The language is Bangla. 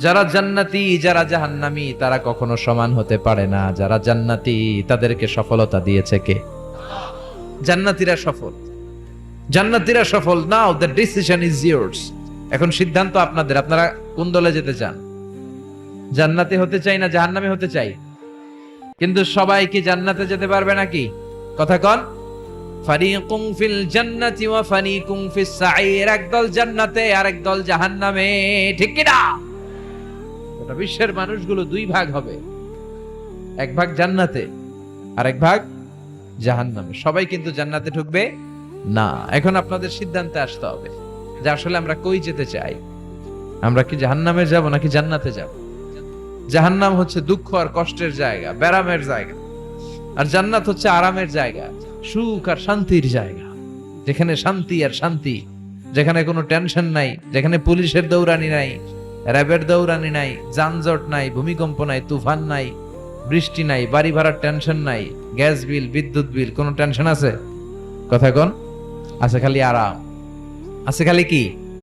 যারা জান্নাতি যারা জাহান্নামী তারা কখনো সমান হতে পারে না। যারা জান্নাতি তাদেরকে সফলতা দিয়েছে কে? জান্নাতীরা সফল, জান্নাতীরা সফল। নাও দ্য ডিসিশন ইজ ইয়ার্স। এখন সিদ্ধান্ত আপনাদের, আপনারা কোন দলে যেতে চান? জান্নাতি হতে চাই না জাহান্নামী হতে চাই? কিন্তু সবাই কি জান্নাতে যেতে পারবে নাকি? কথা কন। ফারিকুম ফিল জান্নাতি ওয়া ফারিকুম ফিস সাঈর। একদল জান্নাতে আর একদল জাহান্নামে, ঠিক কি না? গোটা বিশ্বের মানুষগুলো দুই ভাগ হবে, এক ভাগ জান্নাতে আর এক ভাগ জাহান্নামে। সবাই কিন্তু জান্নাতে ঢুকবে না। এখন আপনাদের সিদ্ধান্তে আসতে হবে যে আসলে আমরা কই যেতে চাই। আমরা কি জাহান্নামে যাব নাকি জান্নাতে যাব? জাহান্নাম হচ্ছে দুঃখ আর কষ্টের জায়গা, ব্যারামের জায়গা, আর জান্নাত হচ্ছে আরামের জায়গা, সুখ আর শান্তির জায়গা, যেখানে শান্তি আর শান্তি, যেখানে কোনো টেনশন নাই, যেখানে পুলিশের দৌড়ানি নাই, র্যাবের দৌড়ানি নাই, যানজট নাই, ভূমিকম্প নাই, তুফান নাই, বৃষ্টি নাই, বাড়ি ভাড়ার টেনশন নাই, গ্যাস বিল, বিদ্যুৎ বিল, কোনো টেনশন আছে? কথা কোন? আছে খালি আরাম, আছে খালি কি?